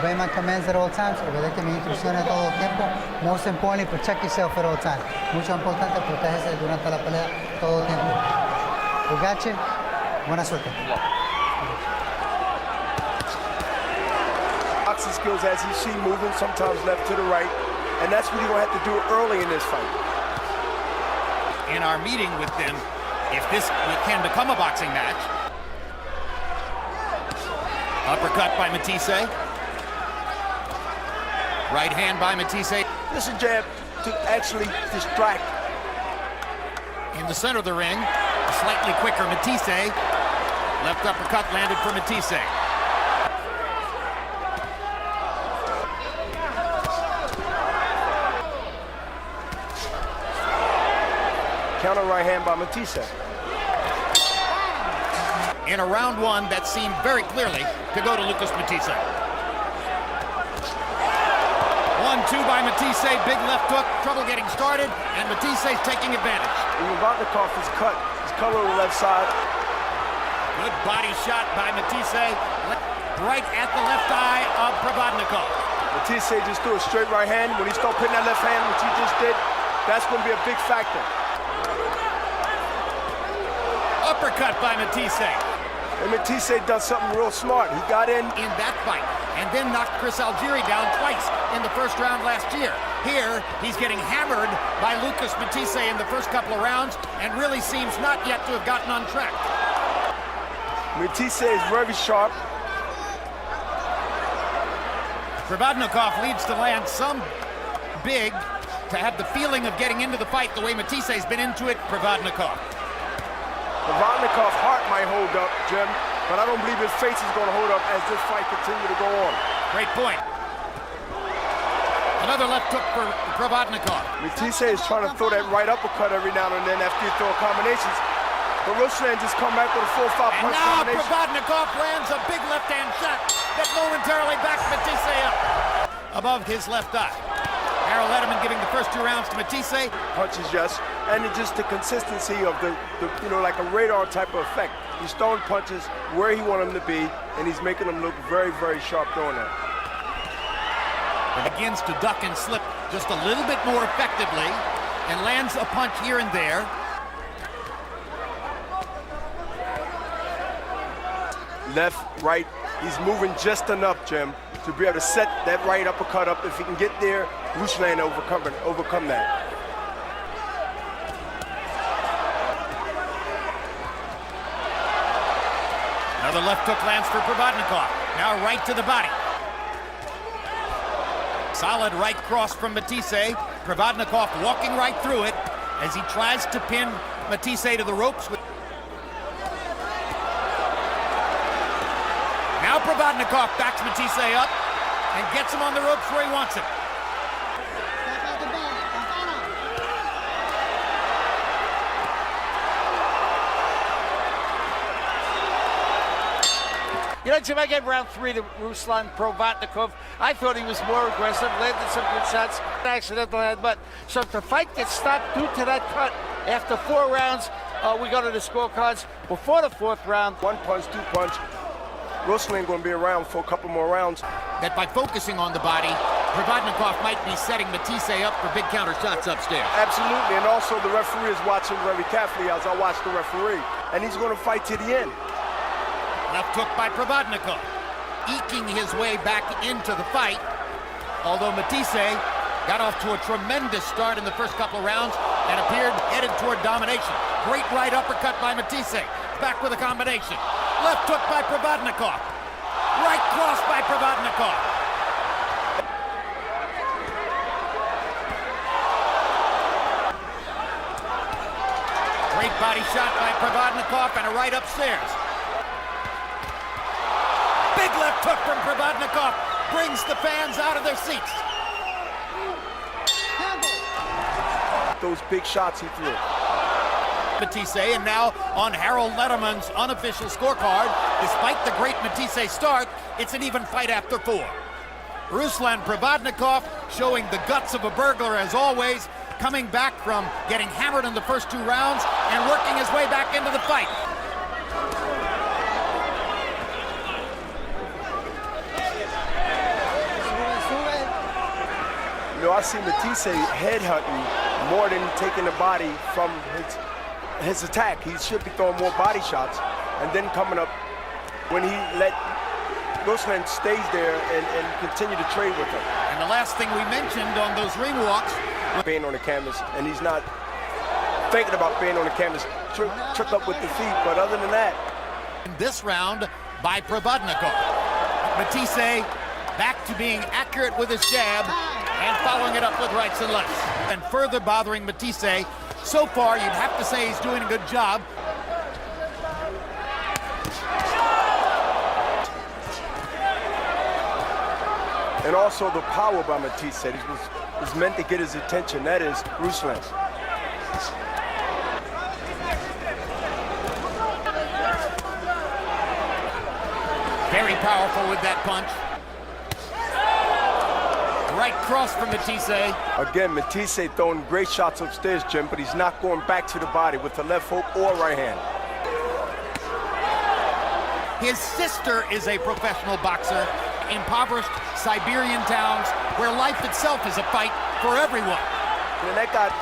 obey my commands at all times, obedece mis instrucciones todo el tiempo. Most importantly, protect yourself at all times. Mucho importante, protégese durante la pelea todo el tiempo. We got you. Buena suerte. Boxing skills as you see moving, sometimes left to the right, and that's what you're going to have to do early in this fight. In our meeting with them, if this can become a boxing match. Uppercut by Matthysse. Right hand by Matthysse. This is a jab to actually distract. In the center of the ring, a slightly quicker Matthysse. Left uppercut landed for Matthysse. Counter right hand by Matthysse. In a round one that seemed very clearly to go to Lucas Matthysse. 1-2 by Matthysse, big left hook, trouble getting started, and Matthysse taking advantage. Provodnikov is cut, he's covered on the left side. Good body shot by Matthysse, right at the left eye of Provodnikov. Matthysse just threw a straight right hand. When he started putting that left hand, which he just did, that's going to be a big factor. Uppercut by Matthysse. And Matthysse done something real smart. He got in that fight and then knocked Chris Algieri down twice in the first round last year. Here, he's getting hammered by Lucas Matthysse in the first couple of rounds and really seems not yet to have gotten on track. Matthysse is very sharp. Provodnikov leads to land some big to have the feeling of getting into the fight the way Matthysse has been into it. Provodnikov's heart might hold up, Jim, but I don't believe his face is going to hold up as this fight continues to go on. Great point. Another left hook for Provodnikov. Matthysse is trying to throw that right uppercut every now and then after you throw combinations. But Ruslan just come back with a 4-5 punch combination. And now Provodnikov lands a big left-hand shot that momentarily backs Matthysse up above his left eye. Harold Letterman giving the first 2 rounds to Matthysse. Punches, yes, and it's just the consistency of the like a radar type of effect. He's throwing punches where he wants them to be, and he's making them look very, very sharp doing that. And begins to duck and slip just a little bit more effectively, and lands a punch here and there. Left, right, he's moving just enough, Jim, to be able to set that right uppercut up. If he can get there, Ruslan overcome that. Another left hook lands for Provodnikov. Now right to the body. Solid right cross from Matthysse. Provodnikov walking right through it as he tries to pin Matthysse to the ropes. Now Provodnikov backs Matthysse up and gets him on the ropes where he wants him. You know, Jim, I gave round 3 to Ruslan Provodnikov. I thought he was more aggressive, landed some good shots, accidental hand, but so if the fight gets stopped due to that cut after 4 rounds, we go to the scorecards. Before the 4th round, 1 punch, 2 punch. Ruslan going to be around for a couple more rounds. That by focusing on the body, Provodnikov might be setting Matthysse up for big counter shots upstairs. Absolutely, and also the referee is watching very carefully as I watch the referee, and he's going to fight to the end. Left hook by Provodnikov, eking his way back into the fight, although Matthysse got off to a tremendous start in the first couple of rounds and appeared headed toward domination. Great right uppercut by Matthysse, back with a combination. Left hook by Provodnikov, right cross by Provodnikov. Great body shot by Provodnikov and a right upstairs. Big left hook from Provodnikov brings the fans out of their seats. Those big shots he threw. Matthysse, and now on Harold Letterman's unofficial scorecard, despite the great Matthysse start, it's an even fight after 4. Ruslan Provodnikov showing the guts of a burglar as always, coming back from getting hammered in the first 2 rounds and working his way back into the fight. know, I see Matthysse headhunting more than taking the body from his attack. He should be throwing more body shots and then coming up when he let Ruslan stays there and continue to trade with him. And the last thing we mentioned on those ring walks, being on the canvas, and he's not thinking about being on the canvas, trick up with the feet, but other than that. In this round by Provodnikov. Matthysse back to being accurate with his jab and following it up with rights and lefts. And further bothering Matthysse. So far, you'd have to say he's doing a good job. And also the power by Matthysse was meant to get his attention. That is Ruslan. Very powerful with that punch. Right cross from Matthysse. Again, Matthysse throwing great shots upstairs, Jim, but he's not going back to the body with the left hook or right hand. His sister is a professional boxer. Impoverished Siberian towns where life itself is a fight for everyone. And that got...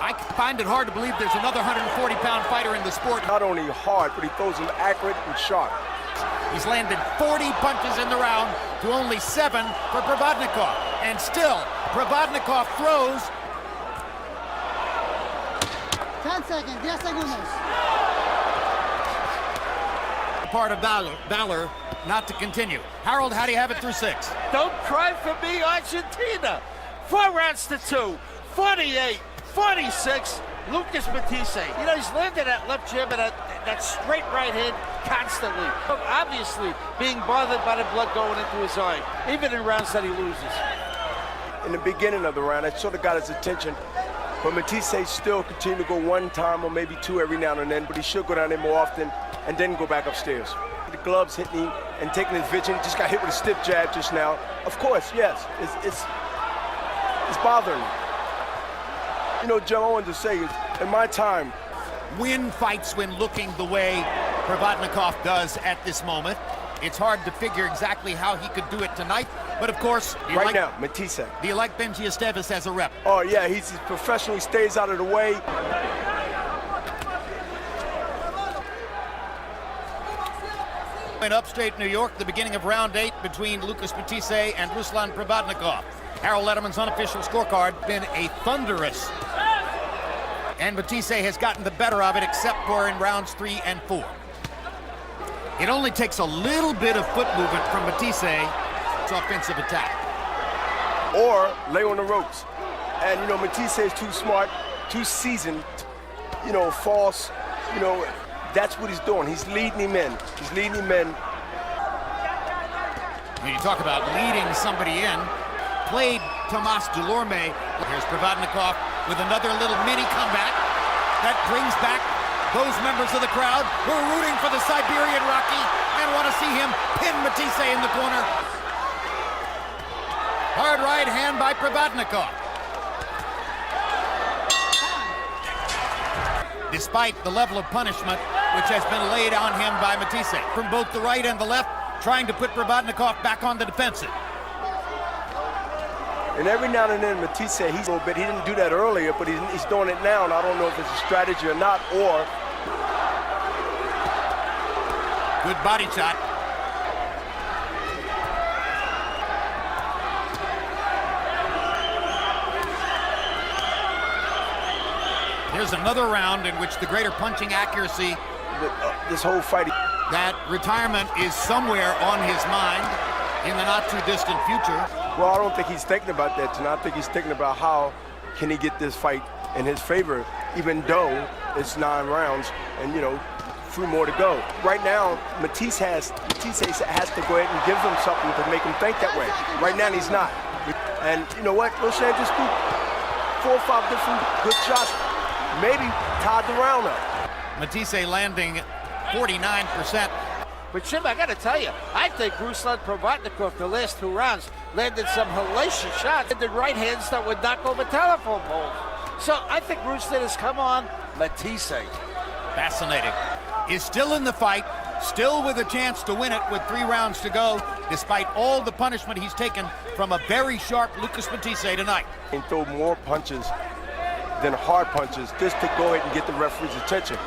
I find it hard to believe there's another 140-pound fighter in the sport. Not only hard, but he throws them accurate and sharp. He's landed 40 punches in the round to only 7 for Provodnikov. And still, Provodnikov throws. 10 seconds, 10 segundos. Part of valor not to continue. Harold, how do you have it through 6? Don't cry for me, Argentina. 4 rounds to 2, 48, 46. Lucas Matthysse. You know, he's landed that left jab and that straight right hand constantly. Obviously being bothered by the blood going into his eye, even in rounds that he loses. In the beginning of the round, that sort of got his attention. But Matthysse still continued to go 1 time or maybe 2 every now and then, but he should go down there more often and then go back upstairs. The gloves hitting him and taking his vision. Just got hit with a stiff jab just now. Of course, yes, it's bothering me. You know, Joe, I wanted to say is, in my time, Win fights when looking the way Provodnikov does at this moment. It's hard to figure exactly how he could do it tonight, but of course, right now, Matthysse. Do you like Benji Esteves as a rep? Oh yeah, he's professional, he stays out of the way. In upstate New York, the beginning of round 8 between Lucas Matthysse and Ruslan Provodnikov. Harold Letterman's unofficial scorecard been a thunderous. And Matthysse has gotten the better of it, except for in rounds 3 and 4. It only takes a little bit of foot movement from Matthysse. It's offensive attack. Or lay on the ropes. And, you know, Matthysse is too smart, too seasoned, you know, false, you know, that's what he's doing. He's leading him in. He's leading him in. When you talk about leading somebody in, played Tomas Delorme. Here's Provodnikov with another little mini comeback. That brings back those members of the crowd who are rooting for the Siberian Rocky and want to see him pin Matthysse in the corner. Hard right hand by Provodnikov. Despite the level of punishment which has been laid on him by Matthysse from both the right and the left, trying to put Provodnikov back on the defensive. And every now and then, Matthysse, he's a little bit, he didn't do that earlier, but he's doing it now, and I don't know if it's a strategy or not, or... Good body shot. Here's another round in which the greater punching accuracy... this whole fight... That retirement is somewhere on his mind in the not-too-distant future. Well, I don't think he's thinking about that tonight. I think he's thinking about how can he get this fight in his favor, even though it's 9 rounds and, you know, 3 more to go. Right now, Matthysse has to go ahead and give him something to make him think that way. Right now, he's not. And you know what? Ruslan just threw 4 or 5 different good shots, maybe tied the round up. Matthysse landing 49%. But Jim, I got to tell you, I think Ruslan Provodnikov the last 2 rounds landed some hellacious shots, landed right hands that would knock over telephone poles. So I think Ruslan has come on Matthysse. Fascinating. Is still in the fight, still with a chance to win it with 3 rounds to go. despite all the punishment he's taken from a very sharp Lucas Matthysse tonight. And throw more punches than hard punches just to go ahead and get the referee's attention.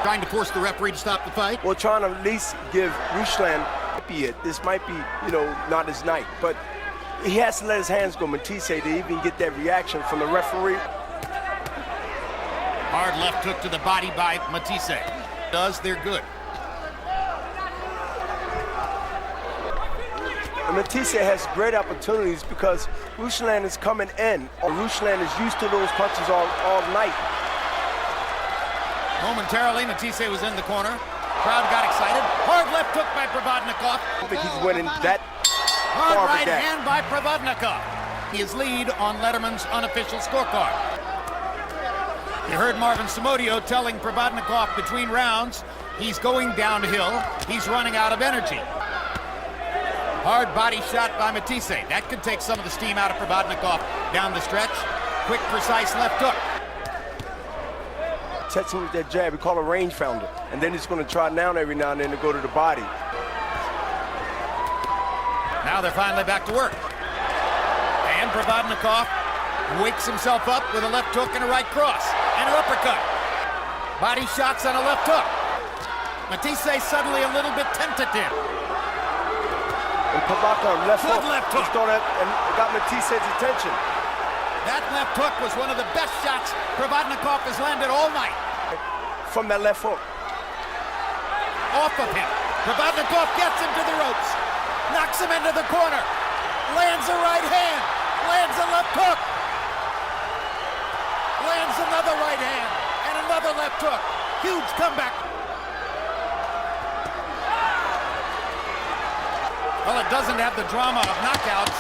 Trying to force the referee to stop the fight? Well, trying to at least give Ruslan this might be, you know, not his night, but he has to let his hands go, Matthysse, to even get that reaction from the referee. Hard left hook to the body by Matthysse. They're good. And Matthysse has great opportunities because Ruslan is coming in. Ruslan is used to those punches all night. Momentarily, Matthysse was in the corner. Crowd got excited. Hard left hook by Provodnikov. I think he's winning that Hard far right back. hand by Provodnikov. His lead on Letterman's unofficial scorecard. You heard Marvin Somodio telling Provodnikov between rounds, he's going downhill, he's running out of energy. Hard body shot by Matthysse. That could take some of the steam out of Provodnikov down the stretch. Quick, precise left hook. Touch him with that jab, we call a range founder. And then he's going to try down every now and then to go to the body. Now they're finally back to work. And Provodnikov wakes himself up with a left hook and a right cross. And an uppercut. Body shots on a left hook. Matthysse suddenly a little bit tentative. And Provodnikov left Good hook. left hook. He's thrown that and got Matthisse's attention. That left hook was one of the best shots Provodnikov has landed all night. From that left hook. Off of him. Provodnikov gets him to the ropes. Knocks him into the corner. Lands a right hand. Lands a left hook. Lands another right hand. And another left hook. Huge comeback. Well, it doesn't have the drama of knockouts.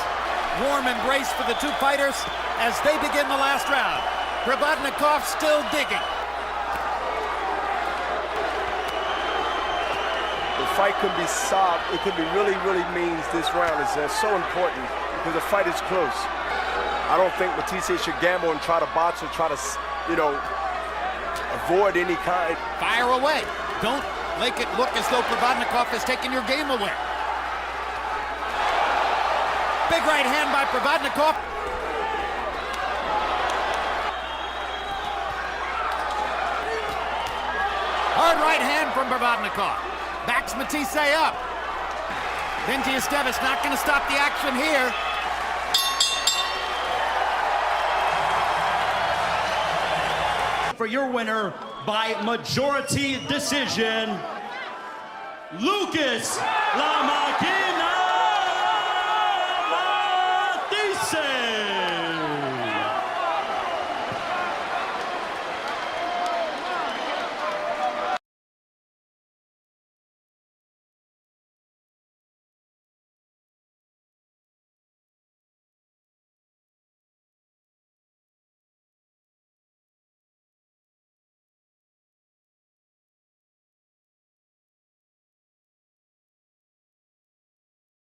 Warm embrace for the two fighters as they begin the last round. Provodnikov still digging. The fight could be solved. It could be really means this round is so important because the fight is close. I don't think Matthysse should gamble and try to box or try to, you know, avoid any kind. Fire away. Don't make it look as though Provodnikov has taken your game away. Big right hand by Provodnikov. Hard right hand from Provodnikov. Backs Matthysse up. Esteves not going to stop the action here. For your winner by majority decision, Lucas Lamont.